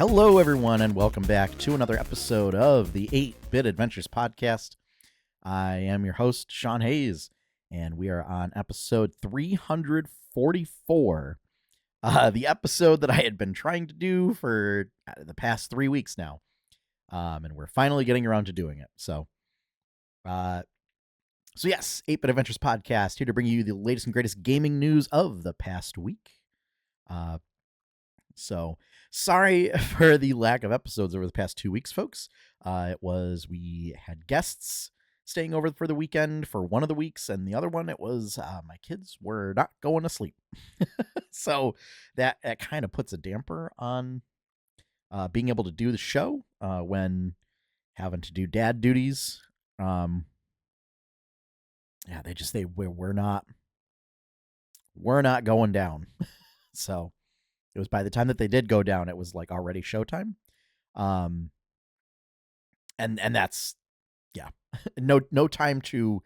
Hello, everyone, and welcome back to another episode of the 8-Bit Adventures podcast. I am your host, Sean Hayes, and we are on episode 344, the episode that I had been trying to do for the past 3 weeks now, and we're finally getting around to doing it. So yes, 8-Bit Adventures podcast, here to bring you the latest and greatest gaming news of the past week. So sorry for the lack of episodes over the past 2 weeks, folks. We had guests staying over for the weekend for one of the weeks, and the other one, it was my kids were not going to sleep. So that kind of puts a damper on being able to do the show when having to do dad duties. We're not going down. So it was by the time that they did go down, it was like already showtime. And that's, no time to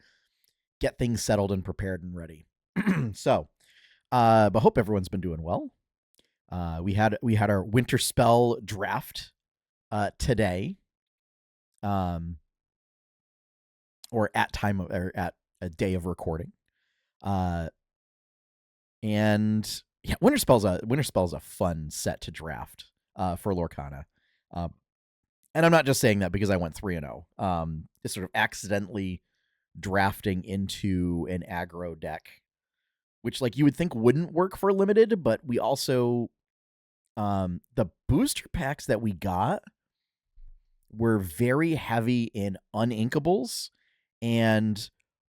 get things settled and prepared and ready. So, but hope everyone's been doing well. We had our winter spell draft, today. Or at a day of recording. And yeah, Winter Spell's a fun set to draft for Lorcana. And I'm not just saying that because I went 3-0. It's sort of accidentally drafting into an aggro deck, which like you would think wouldn't work for limited, but we also the booster packs that we got were very heavy in uninkables and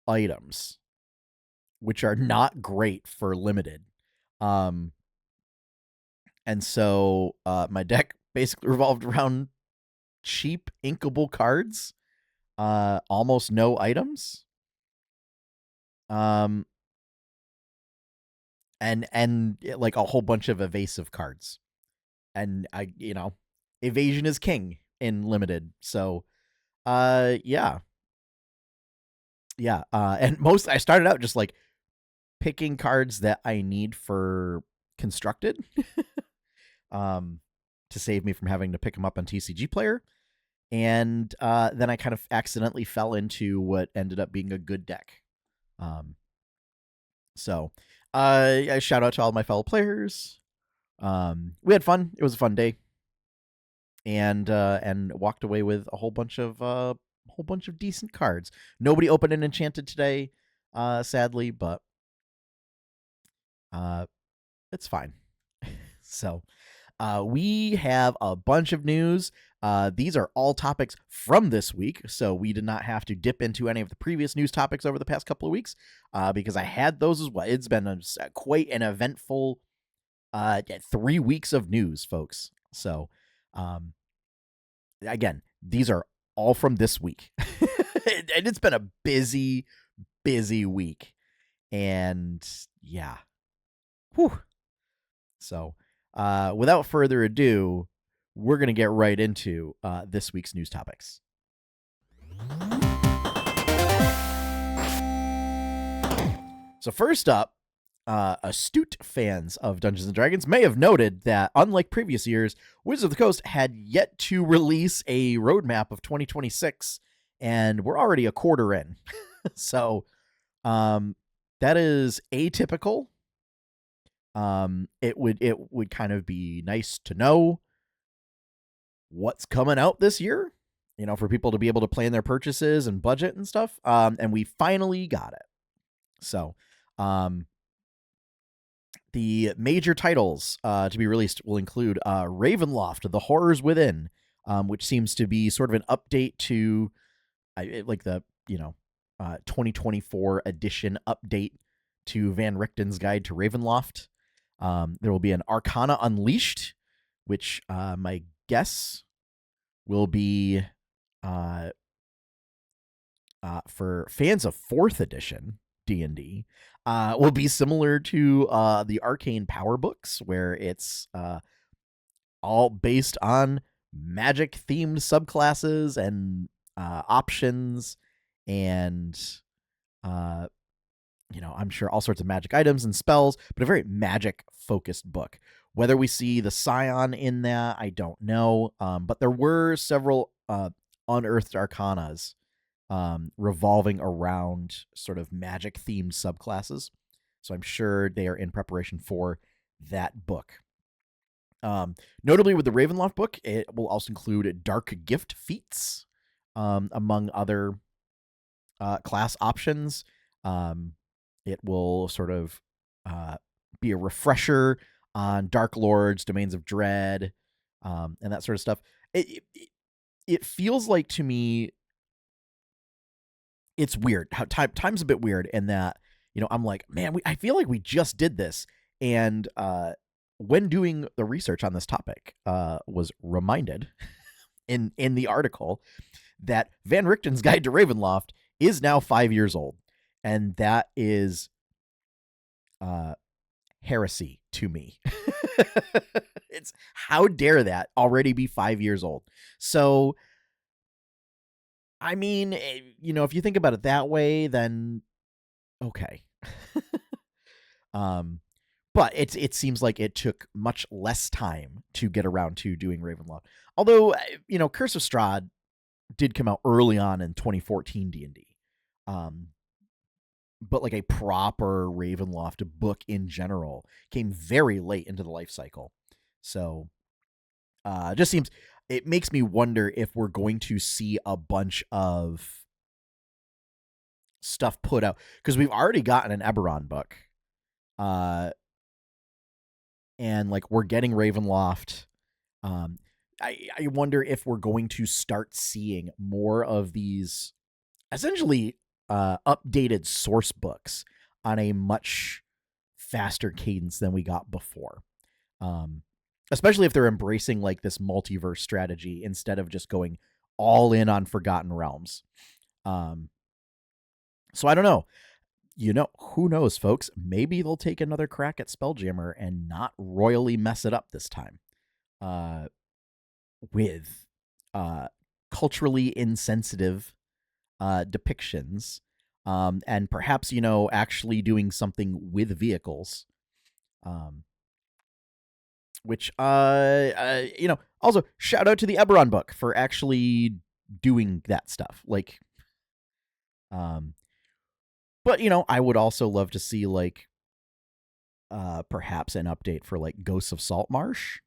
items, which are not great for limited. And so my deck basically revolved around cheap inkable cards, almost no items, and like a whole bunch of evasive cards, and evasion is king in limited. So and I started out just like picking cards that I need for constructed to save me from having to pick them up on TCG Player. And then I kind of accidentally fell into what ended up being a good deck. So I shout out to all my fellow players. We had fun. It was a fun day. And walked away with a whole bunch of decent cards. Nobody opened an enchanted today, sadly, but it's fine. So we have a bunch of news. These are all topics from this week, so we did not have to dip into any of the previous news topics over the past couple of weeks because I had those as well. It's been quite an eventful 3 weeks of news, folks. So again, these are all from this week. And it's been a busy week. And yeah. Whew. So, without further ado, we're going to get right into this week's news topics. So first up, astute fans of Dungeons & Dragons may have noted that, unlike previous years, Wizards of the Coast had yet to release a roadmap of 2026, and we're already a quarter in. So, that is atypical. It would kind of be nice to know what's coming out this year, for people to be able to plan their purchases and budget and stuff. And we finally got it. So, the major titles to be released will include Ravenloft, The Horrors Within, which seems to be sort of an update to like the 2024 edition update to Van Richten's Guide to Ravenloft. There will be an Arcana Unleashed, which my guess will be for fans of 4th edition D&D, will be similar to the Arcane Power books, where it's all based on magic-themed subclasses and options and I'm sure all sorts of magic items and spells, but a very magic-focused book, Whether we see the Scion in that, I don't know. But there were several unearthed arcanas revolving around sort of magic themed subclasses. So I'm sure they are in preparation for that book. Notably, with the Ravenloft book, it will also include dark gift feats, among other class options. It will sort of be a refresher on Dark Lords, Domains of Dread, and that sort of stuff. It feels like to me, it's weird how time's a bit weird in that, I'm like, man, I feel like we just did this, and when doing the research on this topic, was reminded in the article that Van Richten's Guide to Ravenloft is now 5 years old, and that is heresy to me. It's, how dare that already be 5 years old? So, I mean, if you think about it that way, then okay. But it seems like it took much less time to get around to doing Ravenloft. Although, Curse of Strahd did come out early on in 2014 D&D. But like a proper Ravenloft book in general came very late into the life cycle. So just seems, it makes me wonder if we're going to see a bunch of stuff put out, because we've already gotten an Eberron book. And like we're getting Ravenloft. I wonder if we're going to start seeing more of these essentially updated source books on a much faster cadence than we got before. Especially if they're embracing like this multiverse strategy instead of just going all in on Forgotten Realms. So I don't know. Who knows, folks? Maybe they'll take another crack at Spelljammer and not royally mess it up this time. With culturally insensitive depictions, and perhaps, actually doing something with vehicles. Which, also shout out to the Eberron book for actually doing that stuff. Like, but, I would also love to see, like, perhaps an update for, like, Ghosts of Saltmarsh.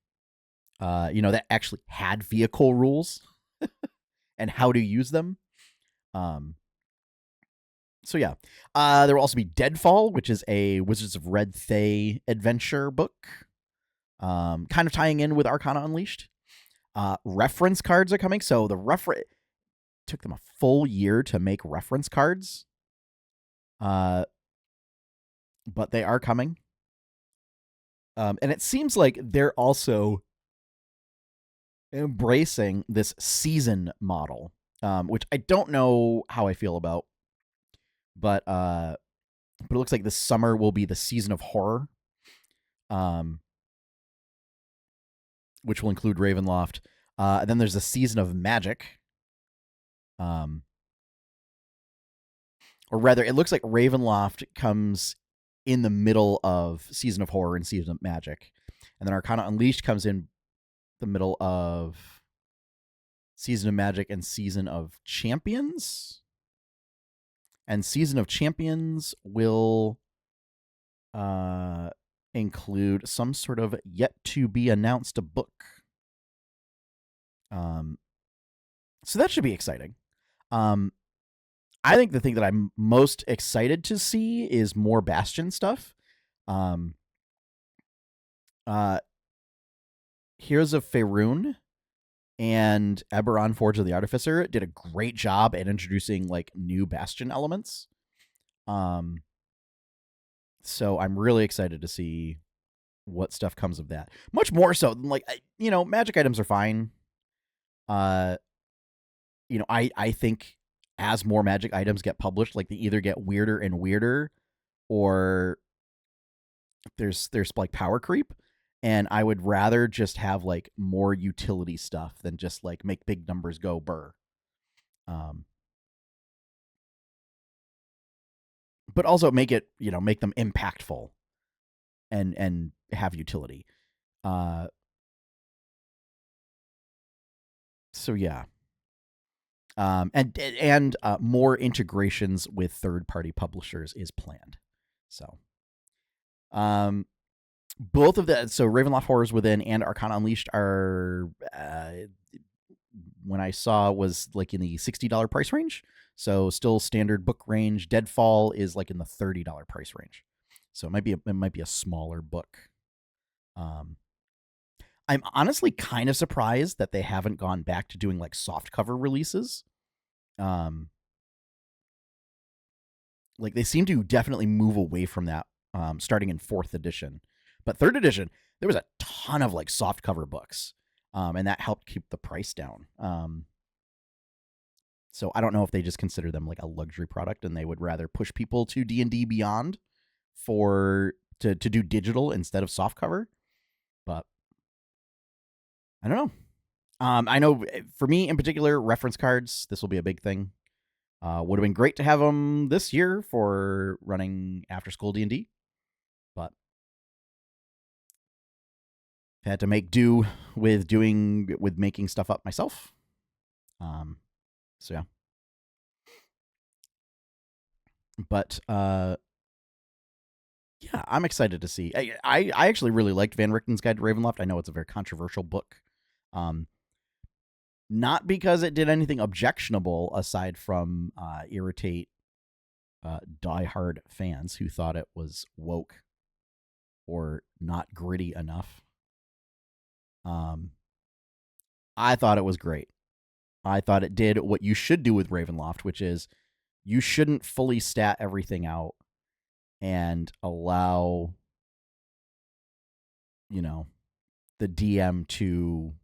That actually had vehicle rules and how to use them. So, yeah. There will also be Deadfall, which is a Wizards of Red Thay adventure book. Kind of tying in with Arcana Unleashed. Reference cards are coming. So, took them a full year to make reference cards. But they are coming. And it seems like they're also embracing this season model, which I don't know how I feel about. But it looks like this summer will be the season of horror, which will include Ravenloft. And then there's a season of magic. Or rather, it looks like Ravenloft comes in the middle of Season of Horror and Season of Magic. And then Arcana Unleashed comes in the middle of Season of Magic and Season of Champions. And Season of Champions will include some sort of yet-to-be-announced book. So that should be exciting. I think the thing that I'm most excited to see is more Bastion stuff. Heroes of Faerun and Eberron Forge of the Artificer did a great job at introducing like new Bastion elements. So I'm really excited to see what stuff comes of that. Much more so than like, magic items are fine. I think as more magic items get published, like they either get weirder and weirder, or there's like power creep. And I would rather just have like more utility stuff than just like make big numbers go burr. But also make it, make them impactful and have utility. Uh, so yeah. And more integrations with third-party publishers is planned. So, both of the Ravenloft Horrors Within and Arcana Unleashed are when I saw was like in the $60 price range. So still standard book range. Deadfall is like in the $30 price range. So it might be a smaller book. I'm honestly kind of surprised that they haven't gone back to doing like soft cover releases. Like they seem to definitely move away from that starting in 4th edition. But 3rd edition, there was a ton of like soft cover books. And that helped keep the price down. So I don't know if they just consider them like a luxury product and they would rather push people to D&D Beyond to do digital instead of soft cover. But I don't know. I know for me in particular, reference cards, this will be a big thing. Would have been great to have them this year for running after school D&D, but had to make do with making stuff up myself. So yeah. But yeah, I'm excited to see. I actually really liked Van Richten's Guide to Ravenloft. I know it's a very controversial book. Not because it did anything objectionable aside from irritate diehard fans who thought it was woke or not gritty enough. I thought it was great. I thought it did what you should do with Ravenloft, which is you shouldn't fully stat everything out and allow, the DM to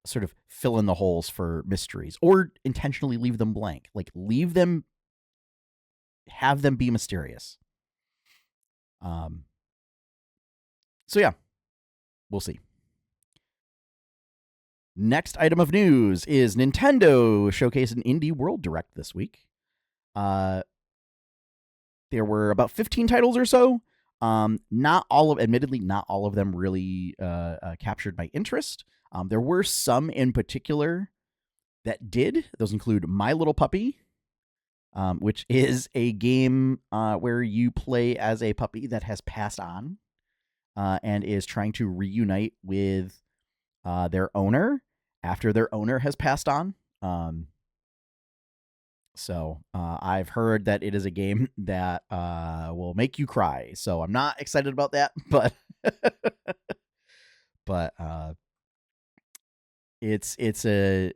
sort of fill in the holes for mysteries or intentionally leave them blank. Like have them be mysterious. So yeah, we'll see. Next item of news is Nintendo showcased an Indie World Direct this week. There were about 15 titles or so. Admittedly, not all of them really captured my interest. There were some in particular that did. Those include My Little Puppy, which is a game where you play as a puppy that has passed on and is trying to reunite with their owner after their owner has passed on. So I've heard that it is a game that will make you cry. So I'm not excited about that, but it's a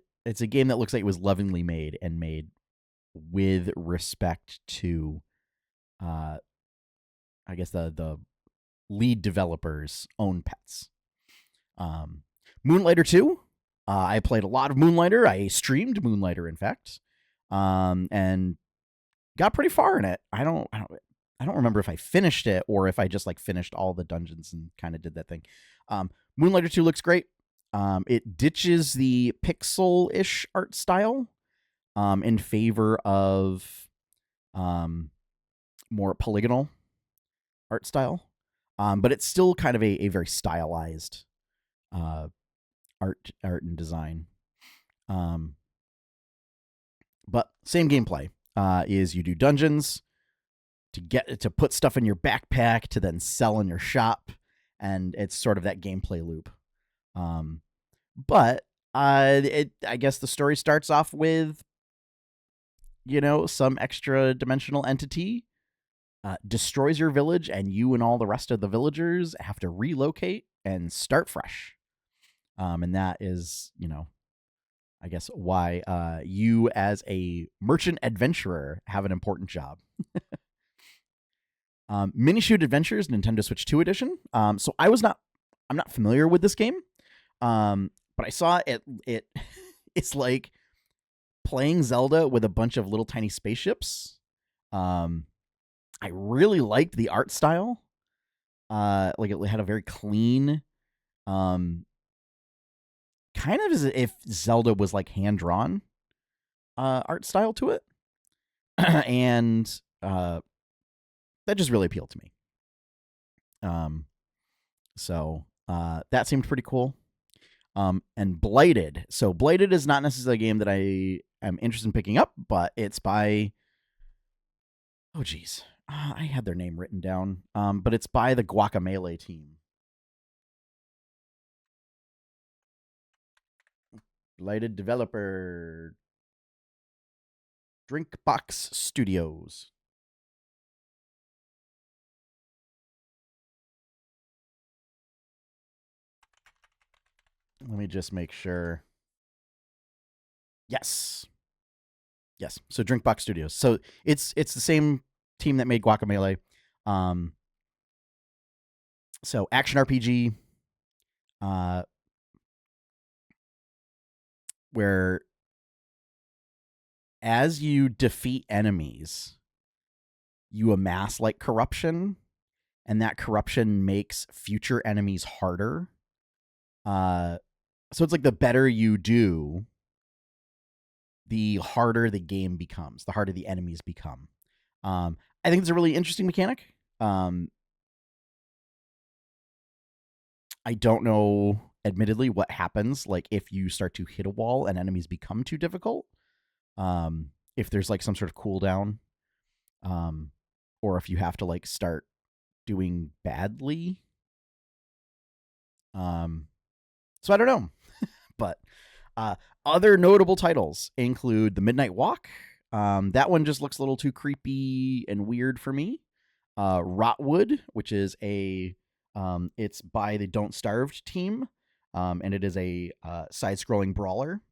game that looks like it was lovingly made and made with respect to I guess the lead developer's own pets. Moonlighter 2. I played a lot of Moonlighter. I streamed Moonlighter, in fact, and got pretty far in it. I don't remember if I finished it or if I just like finished all the dungeons and kind of did that thing. Moonlighter 2 looks great. It ditches the pixel-ish art style in favor of more polygonal art style. But it's still kind of a very stylized art and design. But same gameplay. Is you do dungeons to put stuff in your backpack to then sell in your shop, and it's sort of that gameplay loop. But I guess the story starts off with some extra dimensional entity destroys your village, and you and all the rest of the villagers have to relocate and start fresh. And that is, I guess why you as a merchant adventurer have an important job. Minishoot Adventures, Nintendo Switch 2 edition. So I'm not familiar with this game, but I saw it. It's like playing Zelda with a bunch of little tiny spaceships. I really liked the art style. Like it had a very clean, kind of as if Zelda was like hand drawn art style to it, and that just really appealed to me. So that seemed pretty cool. And Blighted. So Blighted is not necessarily a game that I am interested in picking up, but it's by, oh geez, I had their name written down. But it's by the Guacamelee team. Blighted developer, Drinkbox Studios. Let me just make sure. Yes. So Drinkbox Studios. So it's the same team that made Guacamelee. So action RPG, where as you defeat enemies, you amass like corruption, and that corruption makes future enemies harder. So it's like the better you do, the harder the game becomes, the harder the enemies become. I think it's a really interesting mechanic. I don't know, admittedly, what happens like if you start to hit a wall and enemies become too difficult. If there's like some sort of cooldown, or if you have to like start doing badly. So I don't know. But other notable titles include The Midnight Walk. That one just looks a little too creepy and weird for me. Rotwood, which is it's by the Don't Starved team, and it is a side-scrolling brawler.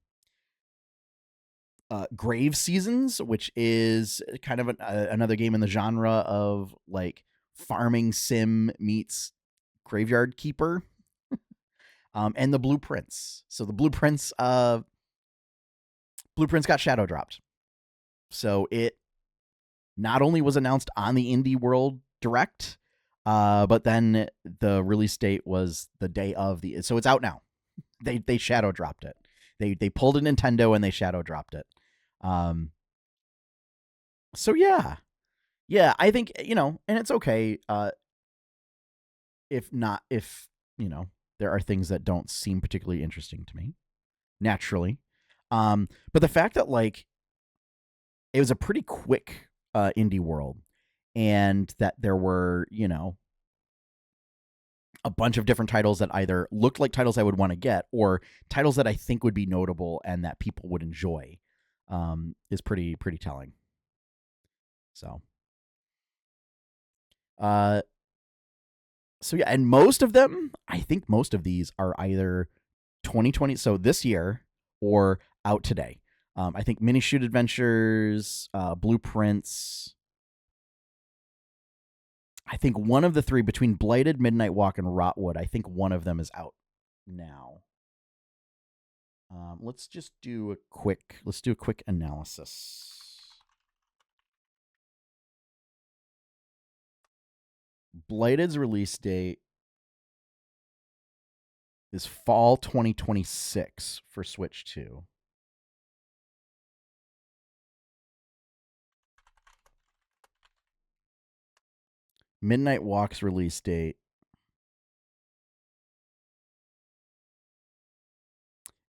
Grave Seasons, which is kind of another game in the genre of like farming sim meets Graveyard Keeper. And the Blueprints. So the Blueprints got shadow dropped. So it not only was announced on the Indie World Direct, but then the release date was the day of the. So it's out now. They shadow dropped it. They pulled a Nintendo and they shadow dropped it. So yeah, I think, and it's okay. If there are things that don't seem particularly interesting to me, naturally. But the fact that like it was a pretty quick indie world, and that there were, a bunch of different titles that either looked like titles I would want to get or titles that I think would be notable and that people would enjoy, is pretty telling. So, so yeah, and I think most of these are either 2020, so this year, or out today. I think Minishoot Adventures, Blueprints. I think one of the three, between Blighted, Midnight Walk, and Rotwood, I think one of them is out now. Let's do a quick analysis. Blighted's release date is fall 2026 for Switch 2. Midnight Walk's release date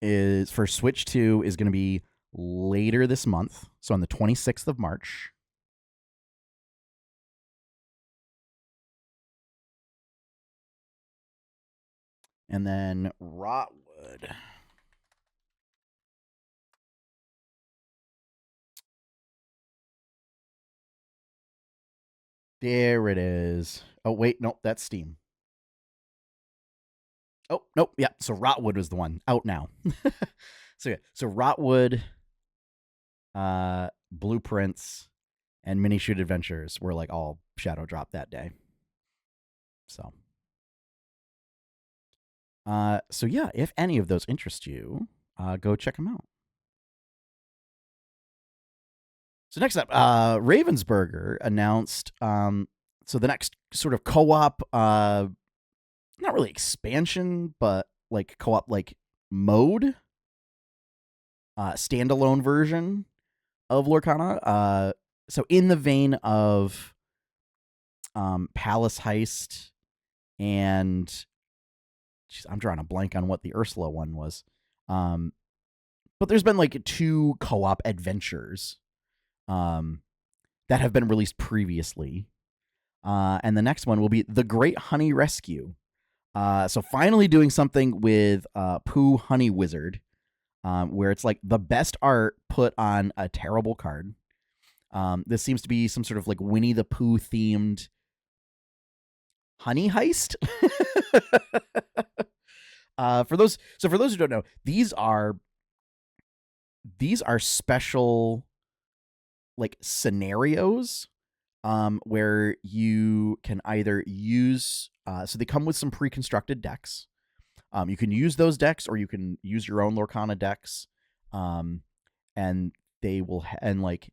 is for Switch 2 is going to be later this month, so on the 26th of March. And then Rotwood. There it is. Oh, wait, nope, that's Steam. Oh, nope, yeah, so Rotwood was the one, out now. So Rotwood, Blueprints, and Minishoot Adventures were like all shadow dropped that day. So, yeah, if any of those interest you, go check them out. So next up, Ravensburger announced so the next sort of co-op, not really expansion, but like co-op like mode, standalone version of Lorcana. So in the vein of Palace Heist and I'm drawing a blank on what the Ursula one was. But there's been like 2 co-op adventures that have been released previously. And the next one will be The Great Hunny Rescue. So finally doing something with Pooh Honey Wizard, where it's like the best art put on a terrible card. This seems to be some sort of like Winnie the Pooh themed honey heist. For those who don't know, these are special like scenarios where you can either use so they come with some pre-constructed decks. You can use those decks, or you can use your own Lorcana decks, and they will and like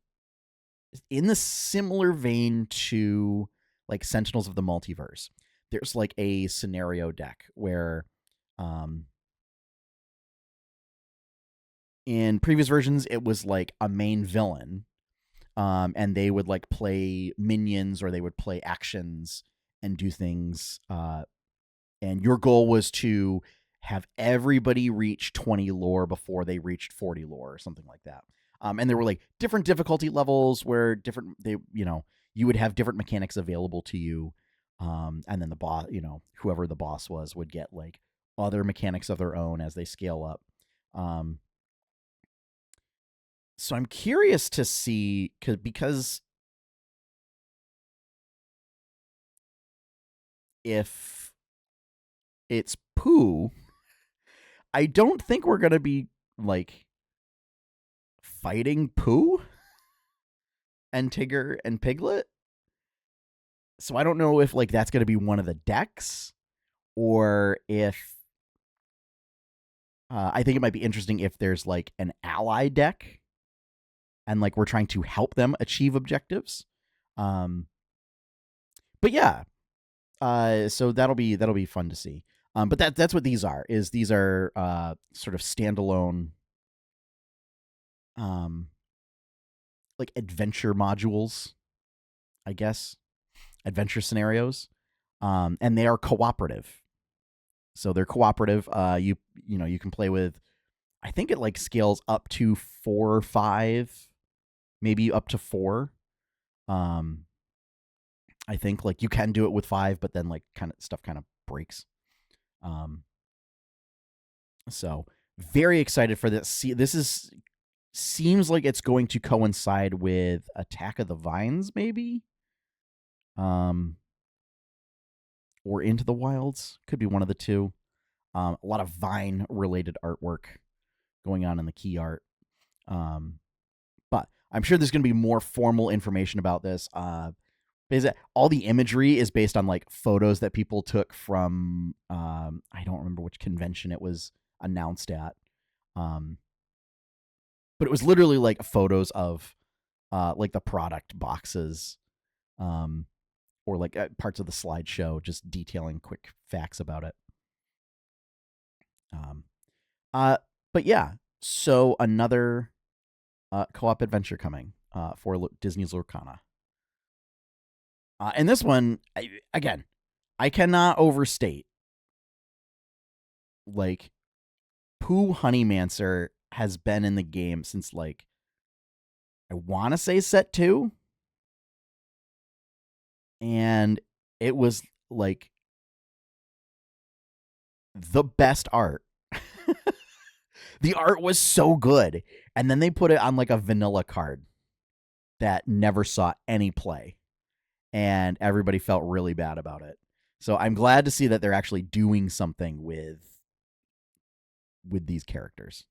in the similar vein to like Sentinels of the Multiverse. There's like a scenario deck where in previous versions it was like a main villain, and they would like play minions, or they would play actions and do things, and your goal was to have everybody reach 20 lore before they reached 40 lore or something like that. And there were like different difficulty levels where you would have different mechanics available to you. And then the boss, whoever the boss was, would get like other mechanics of their own as they scale up. So I'm curious to see, because if it's Pooh, I don't think we're going to be like fighting Pooh and Tigger and Piglet. So I don't know if like that's going to be one of the decks, or if I think it might be interesting if there's like an ally deck and like we're trying to help them achieve objectives. But yeah, so that'll be fun to see. But that's what these are. These are sort of standalone, like adventure modules, I guess, adventure scenarios, and they are cooperative. So they're cooperative. You can play with, I think it like scales up to 4 or 5, maybe up to 4. I think like you can do it with 5, but then like stuff kind of breaks. So very excited for this. See, seems like it's going to coincide with Attack of the Vines, maybe, or Into the Wilds. Could be one of the two. A lot of Vine related artwork going on in the key art. But I'm sure there's going to be more formal information about this. All the imagery is based on like photos that people took from I don't remember which convention it was announced at, but it was literally like photos of like the product boxes, or like parts of the slideshow, just detailing quick facts about it. But yeah, so another co-op adventure coming for Disney's Lorcana. And this one, I cannot overstate, like, Pooh Honeymancer has been in the game since, like, I want to say set 2. And it was, like, the best art. The art was so good. And then they put it on, like, a vanilla card that never saw any play. And everybody felt really bad about it. So I'm glad to see that they're actually doing something with these characters.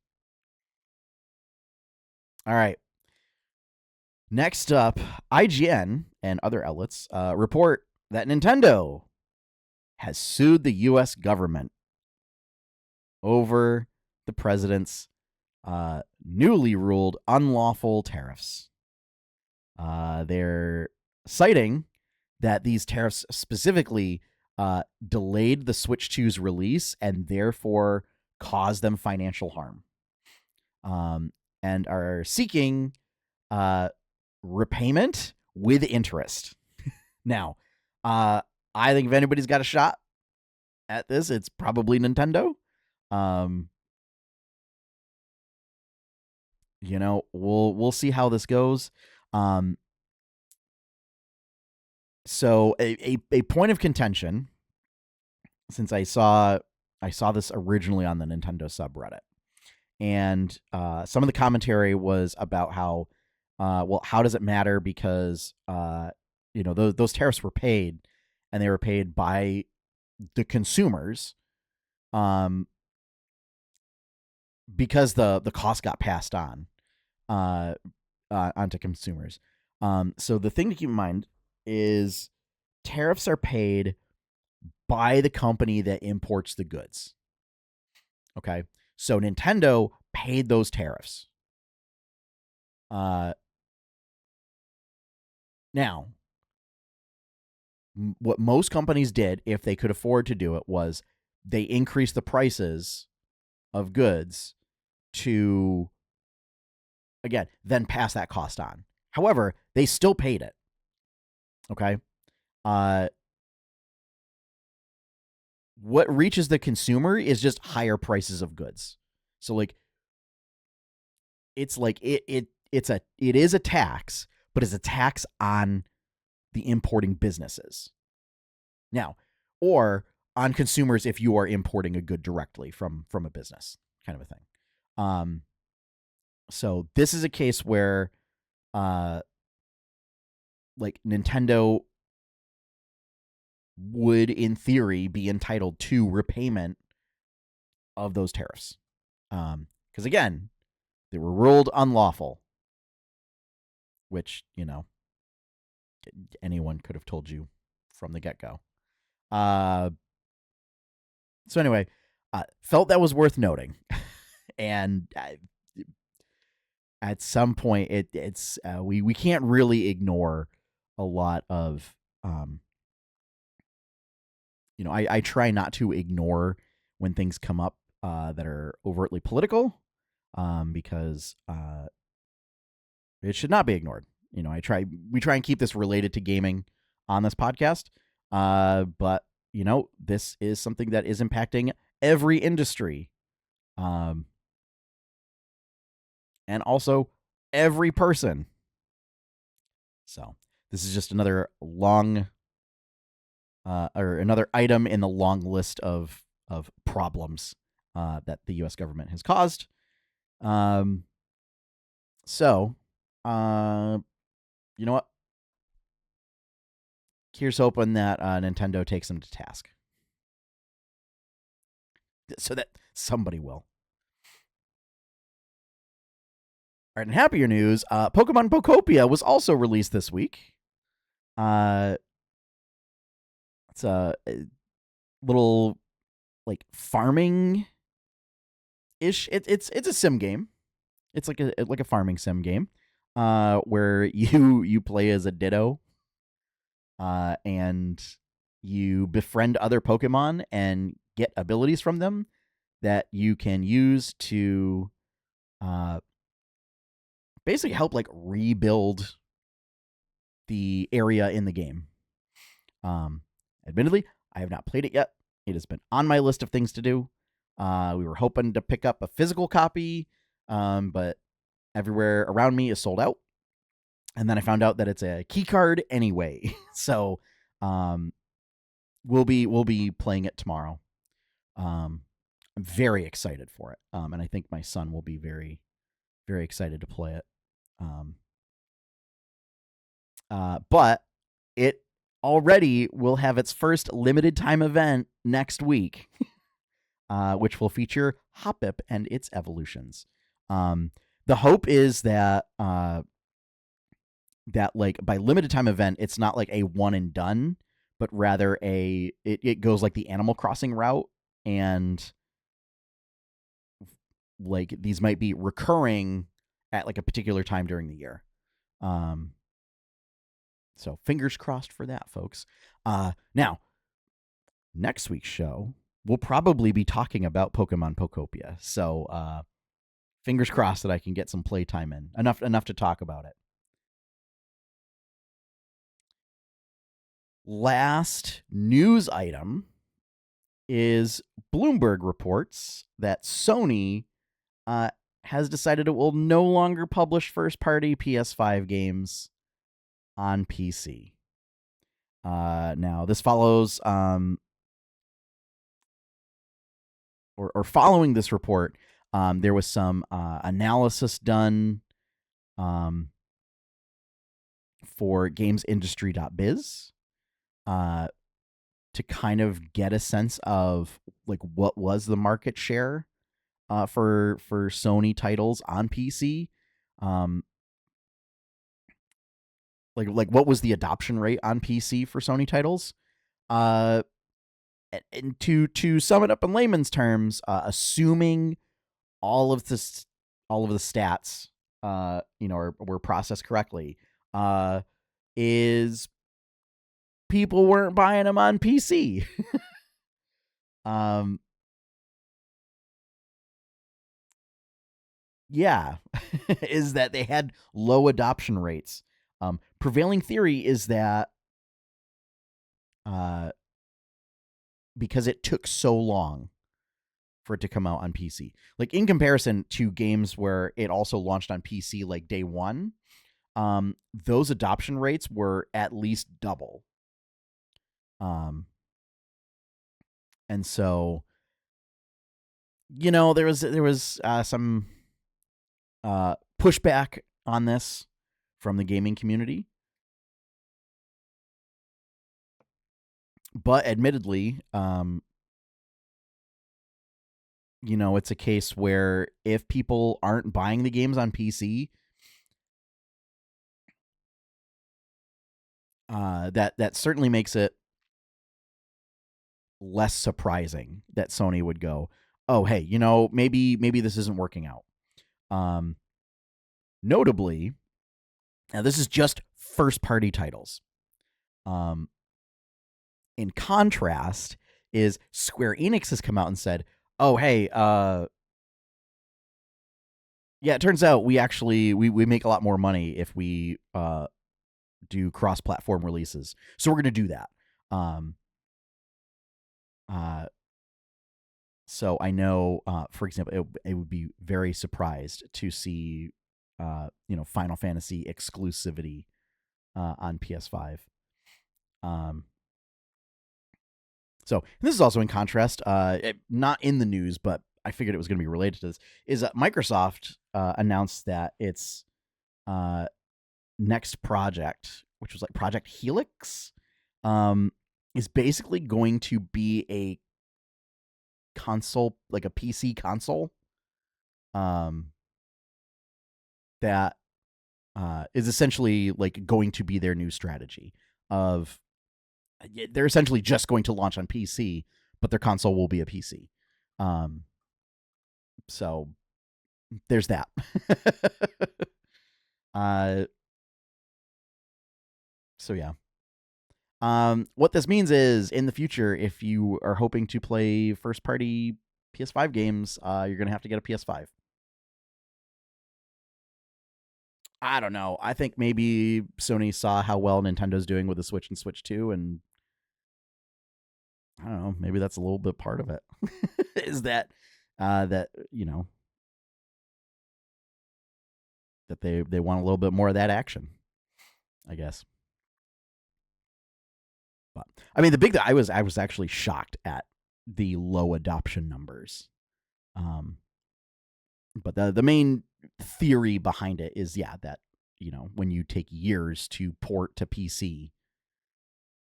All right. Next up, IGN and other outlets report that Nintendo has sued the U.S. government over the president's newly ruled unlawful tariffs. They're citing that these tariffs specifically delayed the Switch 2's release and therefore caused them financial harm, and are seeking repayment with interest. Now, I think if anybody's got a shot, at this, it's probably Nintendo. Um, we'll see how this goes. So a point of contention, since I saw this originally on the Nintendo subreddit, and some of the commentary was about how, well, how does it matter, because those tariffs were paid, and they were paid by the consumers, because the cost got passed on onto consumers. So the thing to keep in mind is tariffs are paid by the company that imports the goods. Okay, so Nintendo paid those tariffs. Now, what most companies did, if they could afford to do it, was they increased the prices of goods to, again, then pass that cost on. However, they still paid it. Okay. What reaches the consumer is just higher prices of goods. So it's like it is a tax, but it's a tax on the importing businesses. Now, or on consumers if you are importing a good directly from a business, kind of a thing. So this is a case where Nintendo would, in theory, be entitled to repayment of those tariffs. Because again, they were ruled unlawful, which, anyone could have told you from the get-go. So anyway, felt that was worth noting. And at some point, we can't really ignore a lot of, I try not to ignore when things come up that are overtly political, because it should not be ignored. We try and keep this related to gaming on this podcast, but this is something that is impacting every industry, and also every person. So this is just another long, or another item in the long list of problems that the U.S. government has caused. So, you know what? Here's hoping that Nintendo takes them to task, so that somebody will. All right, in happier news, Pokemon Pokopia was also released this week. It's a little farming ish. It's a sim game. It's like a farming sim game, where you play as a Ditto, and you befriend other Pokemon and get abilities from them that you can use to basically help rebuild the area in the game. Admittedly, I have not played it yet. It has been on my list of things to do. We were hoping to pick up a physical copy, but everywhere around me is sold out. And then I found out that it's a key card anyway. So we'll be playing it tomorrow. I'm very excited for it. And I think my son will be very, very excited to play it. But it already will have its first limited time event next week, which will feature Hoppip and its evolutions. The hope is that by limited time event, it's not like a one and done, but rather it goes like the Animal Crossing route, and these might be recurring at a particular time during the year. So fingers crossed for that, folks. Now, next week's show, we'll probably be talking about Pokemon Pokopia. So fingers crossed that I can get some playtime in. Enough to talk about it. Last news item is Bloomberg reports that Sony has decided it will no longer publish first-party PS5 games on PC. Now, this follows, or following this report, there was some analysis done for gamesindustry.biz to kind of get a sense of like what was the market share for Sony titles on PC. Like what was the adoption rate on PC for Sony titles? And to sum it up in layman's terms, assuming all of the stats, were processed correctly, is people weren't buying them on PC. Yeah, is that they had low adoption rates. Prevailing theory is that because it took so long for it to come out on PC, like in comparison to games where it also launched on PC like day one, those adoption rates were at least double. And so, there was some pushback on this from the gaming community. But admittedly, it's a case where if people aren't buying the games on PC, that certainly makes it less surprising that Sony would go, oh, hey, maybe this isn't working out. Notably, now this is just first-party titles. In contrast, is Square Enix has come out and said, oh, hey, yeah, it turns out we actually we make a lot more money if we do cross-platform releases, so we're going to do that. So I know, for example, it would be very surprised to see, Final Fantasy exclusivity on PS5. So this is also in contrast, not in the news, but I figured it was going to be related to this, is Microsoft announced that its next project, which was like Project Helix, is basically going to be a console, like a PC console, that is essentially like going to be their new strategy of, they're essentially just going to launch on PC, but their console will be a PC. So there's that. So yeah. What this means is, in the future, if you are hoping to play first-party PS5 games, you're going to have to get a PS5. I don't know. I think maybe Sony saw how well Nintendo's doing with the Switch and Switch 2, and I don't know, maybe that's a little bit part of it. Is that that that they want a little bit more of that action, I guess. But I mean, the big I was actually shocked at the low adoption numbers. But the main theory behind it is, yeah, that when you take years to port to PC,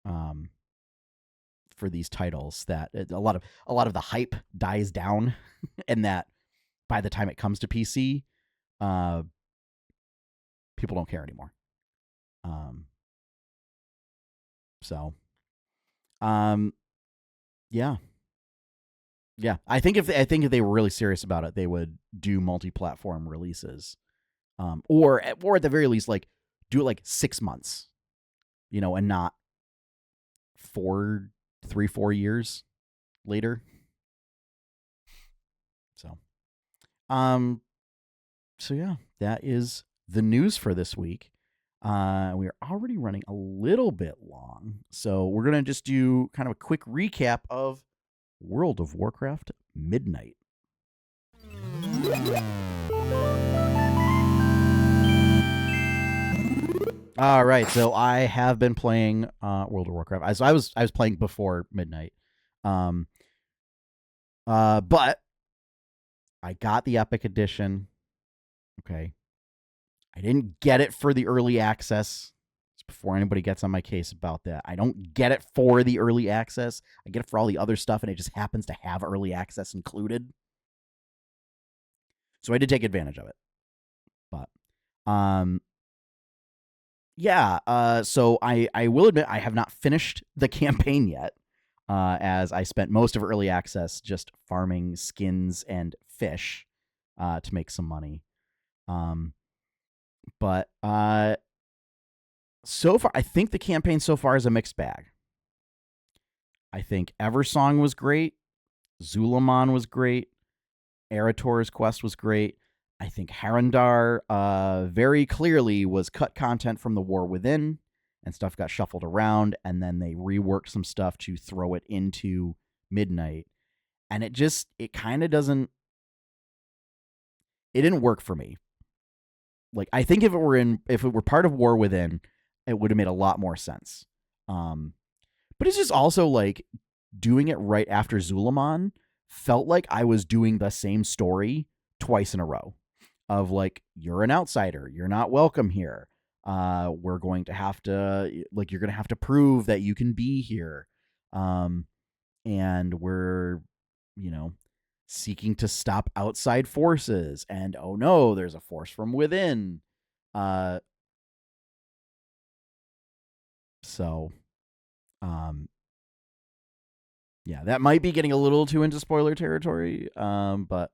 for these titles, that a lot of the hype dies down, and that by the time it comes to PC, people don't care anymore. So, yeah. Yeah, I think if they were really serious about it, they would do multi-platform releases, or at the very least, like do it like 6 months, and not 4 years later. So, so yeah, that is the news for this week. We are already running a little bit long, so we're gonna just do kind of a quick recap of World of Warcraft Midnight. All right, so I have been playing World of Warcraft. So I was playing before midnight, but I got the Epic Edition. Okay, I didn't get it for the early access. It's before anybody gets on my case about that. I don't get it for the early access. I get it for all the other stuff, and it just happens to have early access included. So I did take advantage of it, but yeah, so I will admit I have not finished the campaign yet, as I spent most of early access just farming skins and fish to make some money. But so far, I think the campaign so far is a mixed bag. I think Eversong was great, Zulaman was great, Erator's quest was great. I think Harandar very clearly was cut content from the War Within, and stuff got shuffled around, and then they reworked some stuff to throw it into Midnight. And it kind of doesn't... It didn't work for me. Like, I think if it were part of War Within, it would have made a lot more sense. But it's just also, like, doing it right after Zulaman felt like I was doing the same story twice in a row. Of like, you're an outsider, you're not welcome here. We're going to have to, like, you're going to have to prove that you can be here. And we're, seeking to stop outside forces. And oh no, there's a force from within. So, yeah, that might be getting a little too into spoiler territory. But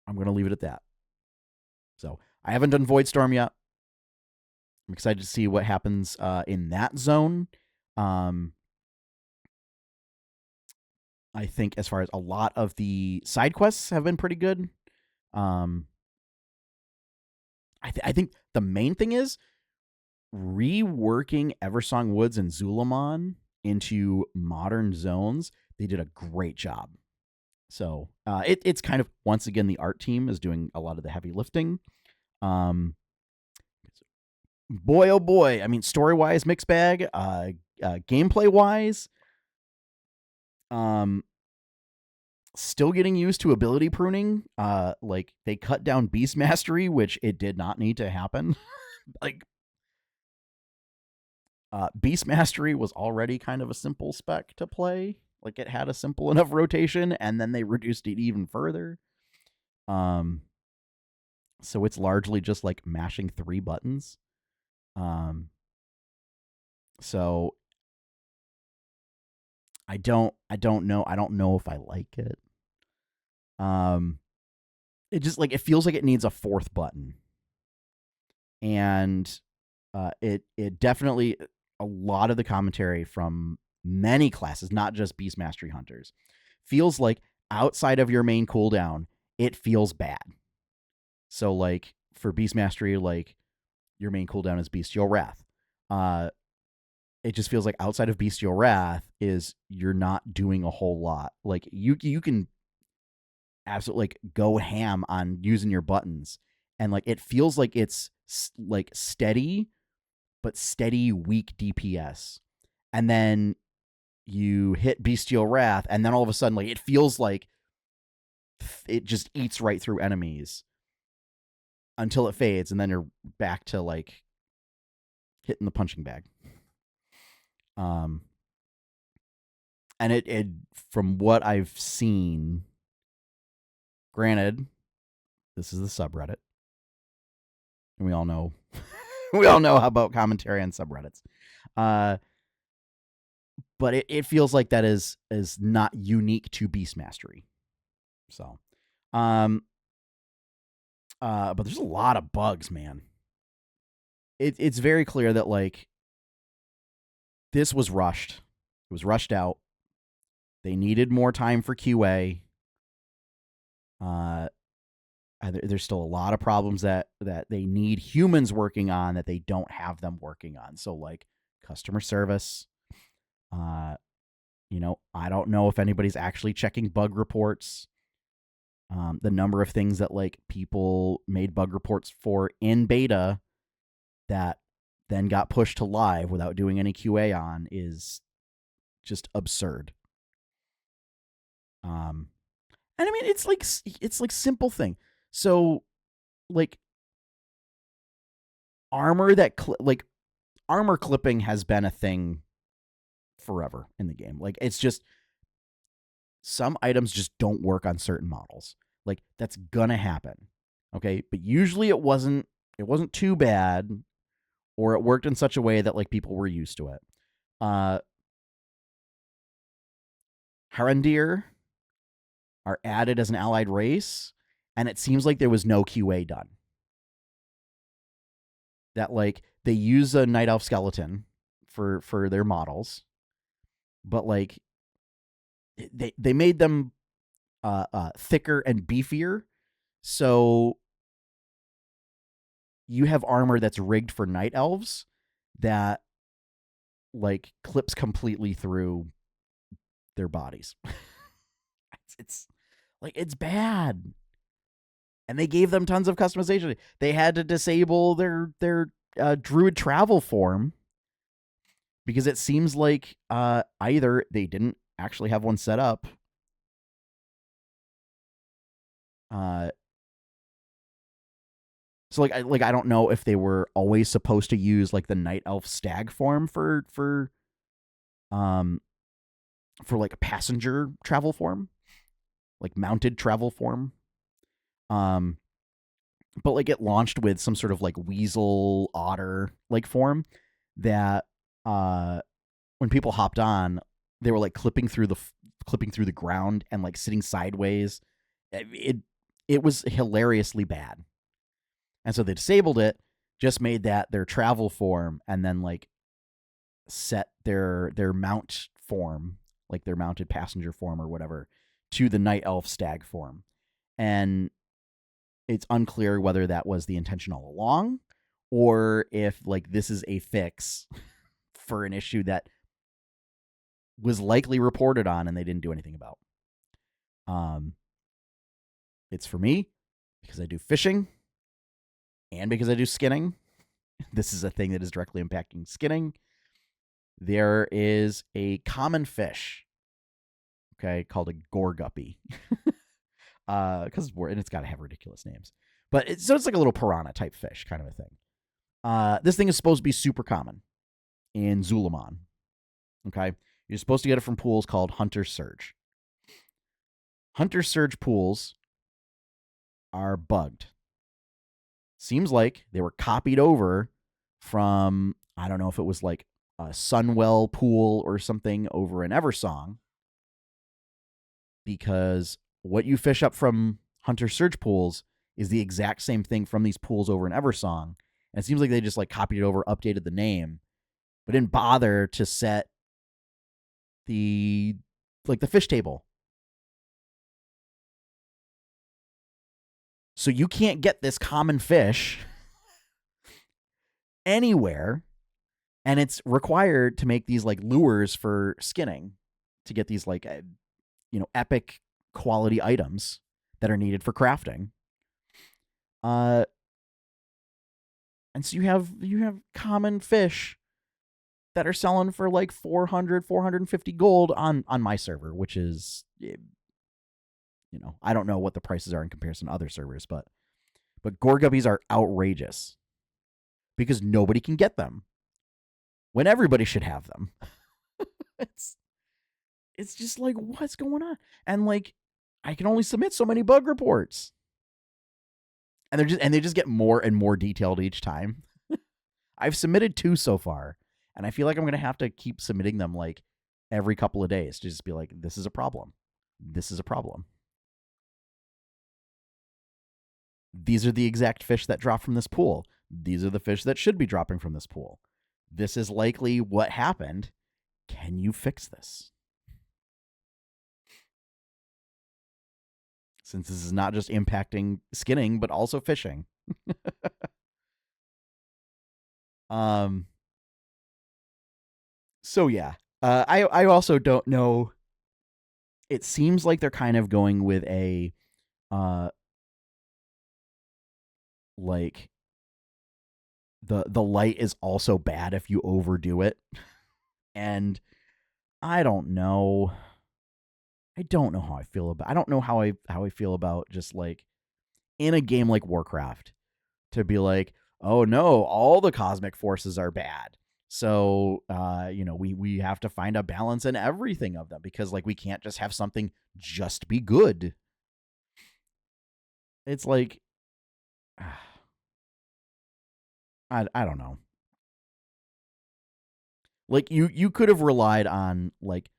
I'm going to leave it at that. So I haven't done Voidstorm yet. I'm excited to see what happens in that zone. I think as far as a lot of the side quests have been pretty good. I think the main thing is reworking Eversong Woods and Zulaman into modern zones. They did a great job. So it's kind of, once again, the art team is doing a lot of the heavy lifting. Boy, oh boy. I mean, story-wise, mixed bag. Gameplay-wise, still getting used to ability pruning. Like, they cut down Beast Mastery, which it did not need to happen. Like, Beast Mastery was already kind of a simple spec to play. Like, it had a simple enough rotation, and then they reduced it even further. So it's largely just like mashing 3 buttons. So I don't know. I don't know if I like it. It just, like, it feels like it needs a 4th button. And it definitely, a lot of the commentary from many classes, not just Beast Mastery Hunters, feels like outside of your main cooldown, it feels bad. So, like, for Beast Mastery, like, your main cooldown is Bestial Wrath. It just feels like outside of Bestial Wrath is you're not doing a whole lot. Like, you can absolutely, like, go ham on using your buttons, and, like, it feels like it's like steady, but steady weak DPS. And then you hit Bestial Wrath, and then all of a sudden, like, it feels like it just eats right through enemies until it fades, and then you're back to, like, hitting the punching bag. And it from what I've seen, granted, this is the subreddit, and we all know about commentary on subreddits. But it feels like that is not unique to Beast Mastery. So, but there's a lot of bugs, man. It's very clear that, like, this was rushed. It was rushed out. They needed more time for QA. There's still a lot of problems that they need humans working on that they don't have them working on. So, like, customer service, I don't know if anybody's actually checking bug reports. The number of things that like people made bug reports for in beta that then got pushed to live without doing any QA on is just absurd. And I mean, it's like simple thing. So like armor armor clipping has been a thing forever in the game. Like it's just some items just don't work on certain models. Like that's gonna happen. Okay? But usually it wasn't too bad, or it worked in such a way that like people were used to it. Harendir are added as an allied race, and it seems like there was no QA done. That like they use a night elf skeleton for their models, but like they made them thicker and beefier, so you have armor that's rigged for night elves that like clips completely through their bodies. it's like it's bad. And they gave them tons of customization. They had to disable their druid travel form because it seems like either they didn't actually have one set up, so I don't know if they were always supposed to use like the night elf stag form for like a passenger travel form, like mounted travel form. But like it launched with some sort of like weasel otter like form that when people hopped on, they were like clipping through the ground and like sitting sideways. It was hilariously bad. And so they disabled it, just made that their travel form, and then like set their mount form, like their mounted passenger form or whatever, to the night elf stag form. And it's unclear whether that was the intention all along, or if like this is a fix for an issue that was likely reported on and they didn't do anything about. It's for me because I do fishing and because I do skinning. This is a thing that is directly impacting skinning. There is a common fish, okay, called a gore guppy. Because and it's got to have ridiculous names. But it's like a little piranha type fish kind of a thing. This thing is supposed to be super common in Zulamon. Okay? You're supposed to get it from pools called Hunter Surge. Hunter Surge pools are bugged. Seems like they were copied over from, I don't know if it was like a Sunwell pool or something over in Eversong, because what you fish up from Hunter Surge pools is the exact same thing from these pools over in Eversong. And it seems like they just like copied it over, updated the name, but didn't bother to set the fish table. So you can't get this common fish anywhere, and it's required to make these like lures for skinning to get these like epic quality items that are needed for crafting. And so you have common fish that are selling for like 400, 450 gold on my server, which is, I don't know what the prices are in comparison to other servers, but gore guppies are outrageous because nobody can get them when everybody should have them. It's just like, what's going on? And like, I can only submit so many bug reports, and they just get more and more detailed each time. I've submitted 2 so far, and I feel like I'm gonna have to keep submitting them like every couple of days to just be like, this is a problem. This is a problem. These are the exact fish that drop from this pool. These are the fish that should be dropping from this pool. This is likely what happened. Can you fix this? Since this is not just impacting skinning, but also fishing. So yeah. I also don't know. It seems like they're kind of going with a uh like the light is also bad if you overdo it. And I don't know. I don't know how I feel about. I don't know how I feel about just like in a game like Warcraft to be like, oh no, all the cosmic forces are bad. So we have to find a balance in everything of them because like we can't just have something just be good. It's like I don't know. Like you could have relied on like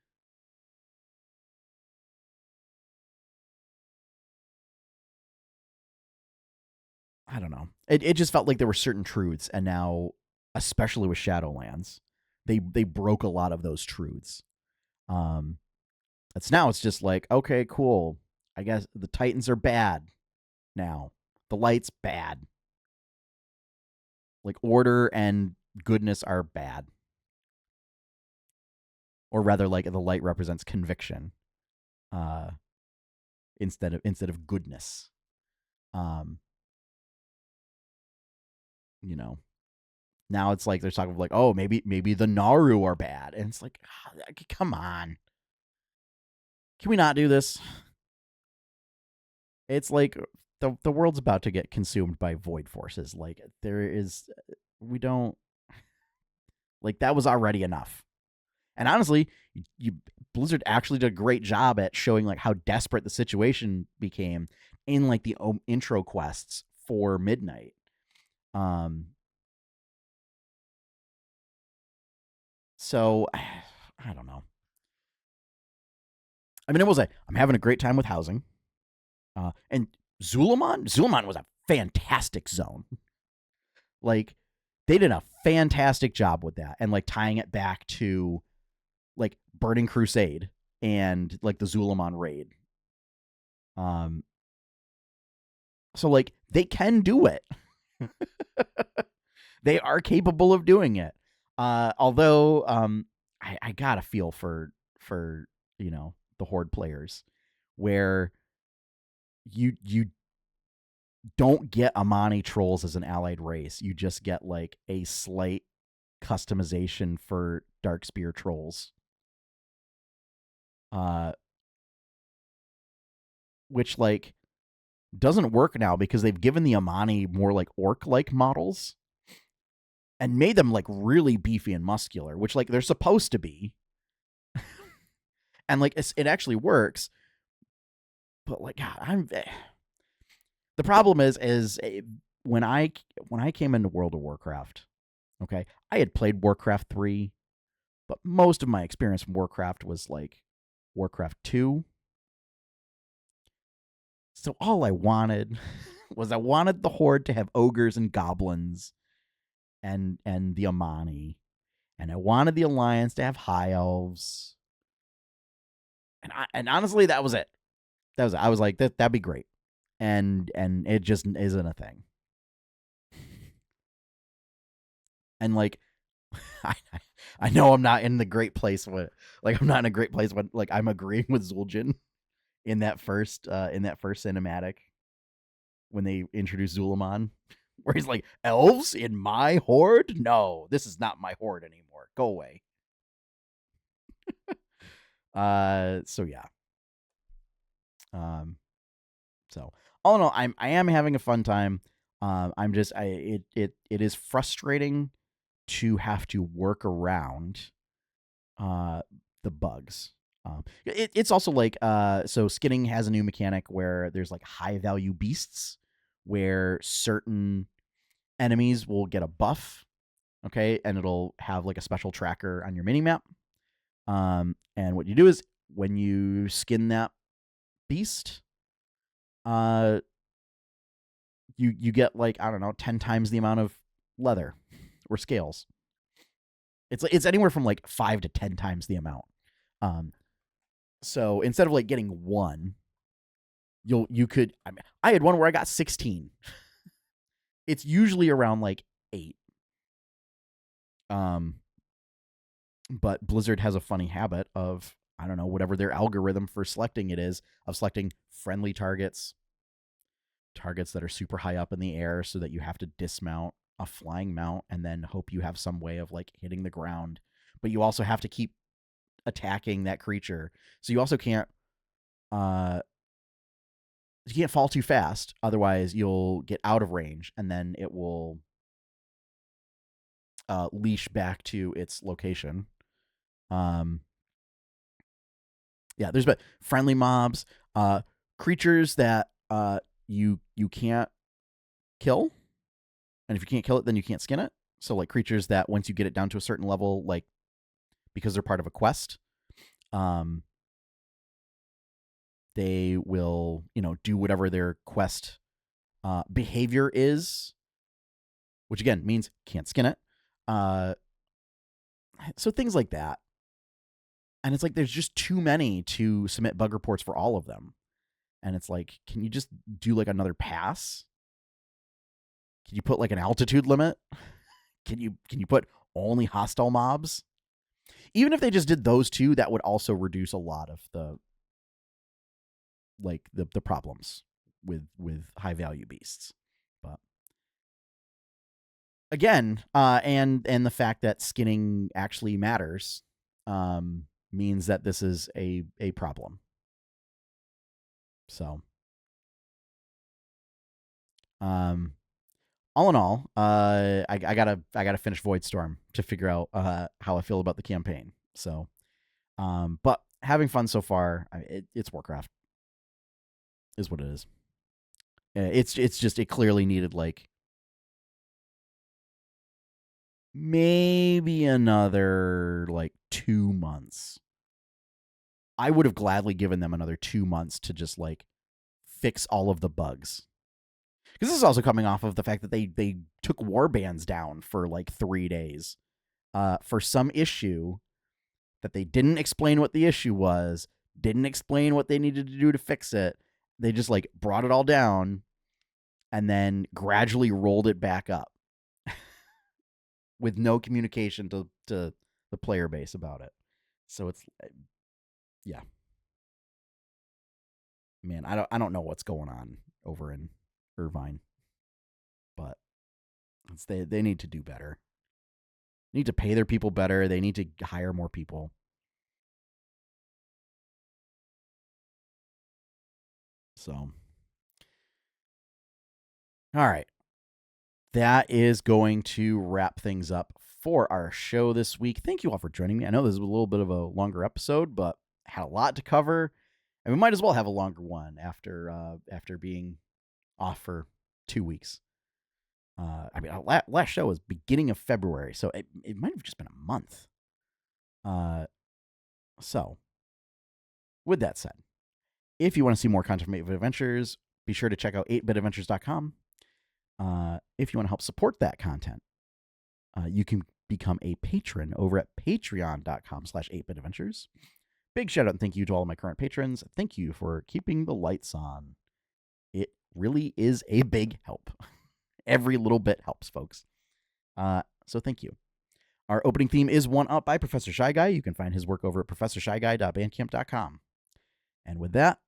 I don't know. It just felt like there were certain truths, and now, especially with Shadowlands, they broke a lot of those truths. Um, it's just like okay, cool. I guess the Titans are bad now. The light's bad. Like order and goodness are bad, or rather, like the light represents conviction, uh, instead of goodness. Um, you know, now it's like they're talking like, oh, maybe the Naru are bad, and it's like, come on, can we not do this? It's like the world's about to get consumed by void forces. Like there is, we don't like that was already enough. And honestly, you Blizzard actually did a great job at showing like how desperate the situation became in like the intro quests for Midnight. Um, so I don't know. I mean, it was I'm having a great time with housing. And Zulaman was a fantastic zone. Like they did a fantastic job with that and like tying it back to like Burning Crusade and like the Zulaman raid. Um so like they can do it. They are capable of doing it. Although I got a feel for the Horde players where you don't get Amani trolls as an allied race. You just get like a slight customization for Darkspear trolls. Uh which like doesn't work now because they've given the Amani more like orc like models and made them like really beefy and muscular, which like they're supposed to be. And like it actually works. But like God, the problem is when I came into World of Warcraft, okay, I had played Warcraft 3, but most of my experience from Warcraft was like Warcraft 2. So all I wanted was I wanted the Horde to have ogres and goblins and the Amani. And I wanted the Alliance to have high elves. And honestly, that was it. That was it. I was like, that'd be great. And it just isn't a thing. And like I I know I'm not in the great place when like I'm not in a great place when like I'm agreeing with Zul'jin in that first cinematic when they introduced Zulaman, where he's like, elves in my horde? No, this is not my horde anymore. Go away. So yeah. Um, so all in all, I am having a fun time. I'm just it is frustrating to have to work around uh the bugs. It's also like so skinning has a new mechanic where there's like high value beasts where certain enemies will get a buff, okay, and it'll have like a special tracker on your mini map. And what you do is when you skin that beast, uh, you get like I don't know 10 times the amount of leather or scales. It's anywhere from like 5 to 10 times the amount. Um, so instead of like getting one, you could. I mean, I had one where I got 16. It's usually around like 8. Um, But Blizzard has a funny habit of, I don't know, whatever their algorithm for selecting it is, of selecting friendly targets, targets that are super high up in the air so that you have to dismount a flying mount and then hope you have some way of like hitting the ground. But you also have to keep attacking that creature. So you also can't you can't fall too fast, otherwise you'll get out of range and then it will leash back to its location. Yeah, there's but friendly mobs, creatures that you can't kill, and if you can't kill it, then you can't skin it. So like creatures that once you get it down to a certain level, like because they're part of a quest, they will do whatever their quest behavior is, which again means can't skin it. So things like that. And it's like there's just too many to submit bug reports for all of them. And it's like, can you just do like another pass? Can you put like an altitude limit? Can you put only hostile mobs? Even if they just did those two, that would also reduce a lot of the problems with high value beasts. But again, and the fact that skinning actually matters means that this is a problem. So, all in all, I gotta finish Voidstorm to figure out how I feel about the campaign. So, but having fun so far. It's Warcraft, is what it is. It's just it clearly needed like maybe another like 2 months. I would have gladly given them another 2 months to just like fix all of the bugs. Because this is also coming off of the fact that they took warbands down for like 3 days for some issue that they didn't explain what the issue was, didn't explain what they needed to do to fix it. They just like brought it all down and then gradually rolled it back up with no communication to the player base about it. So it's yeah. Man, I don't know what's going on over in Irvine, but they need to do better. They need to pay their people better. They need to hire more people. So, all right. That is going to wrap things up for our show this week. Thank you all for joining me. I know this is a little bit of a longer episode, but had a lot to cover, and we might as well have a longer one after being off for 2 weeks. I mean, our last show was beginning of February, so it might have just been a month. So, with that said, if you want to see more content from 8-Bit Adventures, be sure to check out 8bitadventures.com. If you want to help support that content, you can become a patron over at patreon.com/8bitadventures. Big shout out and thank you to all of my current patrons. Thank you for keeping the lights on. It really is a big help. Every little bit helps, folks. So thank you. Our opening theme is One Up by Professor Shy Guy. You can find his work over at professorshyguy.bandcamp.com. And with that,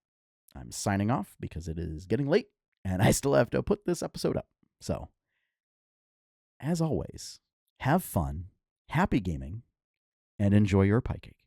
I'm signing off because it is getting late and I still have to put this episode up. So, as always, have fun, happy gaming, and enjoy your pie cake.